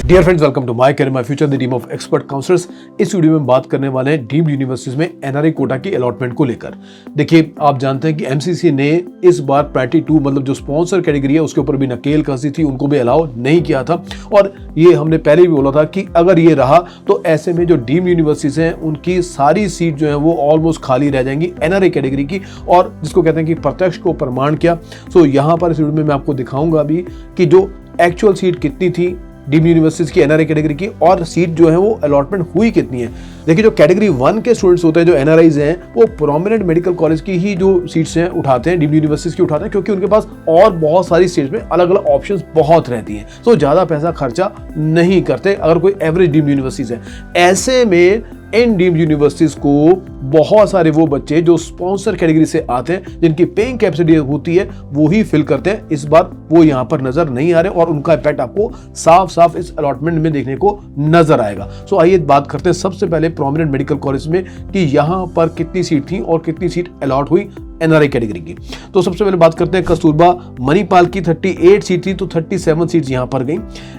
Dear friends, welcome to my career my future, the team of expert counsellors. इस video में बात करने वाले हैं डीम्ड यूनिवर्सिटीज में एनआरआई कोटा की अलॉटमेंट को लेकर। देखिए, आप जानते हैं कि एमसीसी ने इस बार प्रायोरिटी 2 मतलब जो स्पॉन्सर कैटेगरी है उसके ऊपर भी नकेल कसी थी, उनको भी अलाउ नहीं किया था। और ये हमने पहले भी बोला था कि अगर ये रहा तो ऐसे में जो डीम्ड यूनिवर्सिटीज हैं उनकी सारी सीट जो है वो ऑलमोस्ट खाली रह जाएंगी एनआरआई कैटेगरी की, और जिसको कहते हैं कि प्रत्यक्ष को प्रमाण किया। सो यहाँ पर इस वीडियो में मैं आपको दिखाऊंगा अभी कि जो एक्चुअल सीट कितनी थी डीम्ड यूनिवर्सिटीज की एनआरआई कैटेगरी की, और सीट जो है वो अलॉटमेंट हुई कितनी है। देखिए, जो कैटेगरी 1 के स्टूडेंट्स होते हैं, जो एनआरआईज हैं, वो प्रोमिनेंट मेडिकल कॉलेज की ही जो सीट्स हैं उठाते हैं, डीम्ड यूनिवर्सिटीज की उठाते हैं, क्योंकि उनके पास और बहुत सारी सीट्स में अलग अलग ऑप्शंस बहुत रहती हैं। तो ज्यादा पैसा खर्चा नहीं करते अगर कोई एवरेज डीम्ड यूनिवर्सिटीज है। ऐसे में इन डीम्ड यूनिवर्सिटीज को बहुत सारे वो बच्चे जो स्पॉन्सर कैटेगरी से आते हैं, जिनकी पेइंग कैपेसिटी होती है, वो ही फिल करते हैं। इस बार वो यहाँ पर नजर नहीं आ रहे और उनका इफेक्ट आपको साफ साफ इस अलॉटमेंट में देखने को नजर आएगा। सो आइए बात करते हैं सबसे पहले प्रोमिनेंट मेडिकल कॉलेज में कि यहाँ पर कितनी सीट थी और कितनी सीट अलॉट हुई एनआरआई कैटेगरी की। तो सबसे पहले बात करते हैं कस्तूरबा मणिपाल की 38 सीट थी, तो 37 सीट यहाँ पर गई।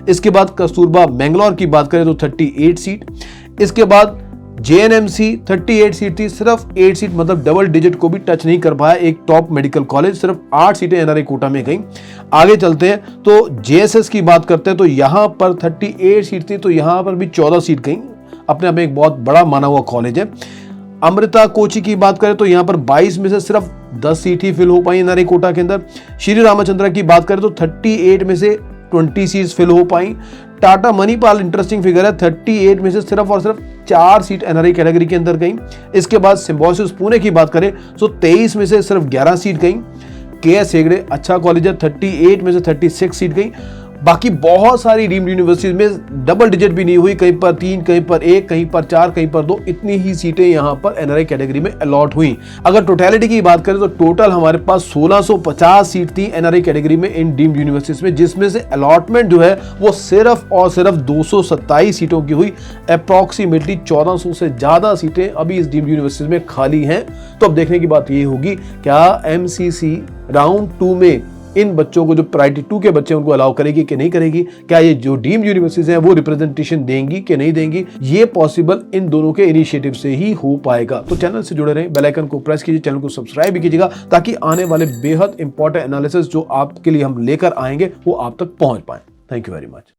इसके बाद कस्तूरबा मैंगलोर की बात करें तो 38 सीट। इसके बाद जेएनएमसी 38 सीट थी, सिर्फ 8 सीट मतलब डबल डिजिट को भी टच नहीं कर पाया एक टॉप मेडिकल कॉलेज, सिर्फ 8 सीटें एनआरआई कोटा में गई। आगे चलते हैं तो जेएसएस की बात करते हैं तो यहां पर 38 सीट थी, तो यहां पर भी 14 सीट गई। अपने आप में एक बहुत बड़ा माना हुआ कॉलेज है। अमृता कोची की बात करें तो यहां पर 22 में से सिर्फ 10 सीट ही फिल हो पाई एनआरआई कोटा के अंदर। श्री रामचंद्रा की बात करें तो 38 में से 20 सीट्स फिल हो पाई। टाटा मणिपाल इंटरेस्टिंग फिगर है, 38 में से सिर्फ और सिर्फ 4 सीट एनआरआई कैटेगरी के अंदर गई। इसके बाद सिम्बायोसिस पुणे की बात करें तो 23 में से सिर्फ 11 सीट गई। केएस हेगड़े अच्छा कॉलेज है, 38 में से 36 सीट गई। बाकी बहुत सारी डीम्ड यूनिवर्सिटीज में डबल डिजिट भी नहीं हुई, कहीं पर 3, कहीं पर 1, कहीं पर 4, कहीं पर 2, इतनी ही सीटें यहां पर एनआरआई कैटेगरी में अलॉट हुई। अगर टोटलिटी की बात करें तो टोटल हमारे पास 1650 सीट थी एनआरआई कैटेगरी में इन डीम्ड यूनिवर्सिटीज में, जिसमें से अलॉटमेंट जो है वो सिर्फ और सिर्फ 227 सीटों की हुई। अप्रॉक्सीमेटली 1400 से ज्यादा सीटें अभी इस डीम्ड यूनिवर्सिटीज में खाली हैं। तो अब देखने की बात ये होगी, क्या एमसीसी राउंड 2 में इन बच्चों को, जो प्रायोरिटी 2 के बच्चे उनको अलाउ करेगी कि नहीं करेगी। क्या ये जो डीम्ड यूनिवर्सिटीज हैं वो रिप्रेजेंटेशन देंगी कि नहीं देंगी, ये पॉसिबल इन दोनों के इनिशिएटिव से ही हो पाएगा। तो चैनल से जुड़े रहें, बेल आइकन को प्रेस कीजिए, चैनल को सब्सक्राइब भी कीजिएगा, ताकि आने वाले बेहद इंपॉर्टेंट एनालिसिस जो आपके लिए हम लेकर आएंगे वो आप तक पहुंच पाए। Thank you very much.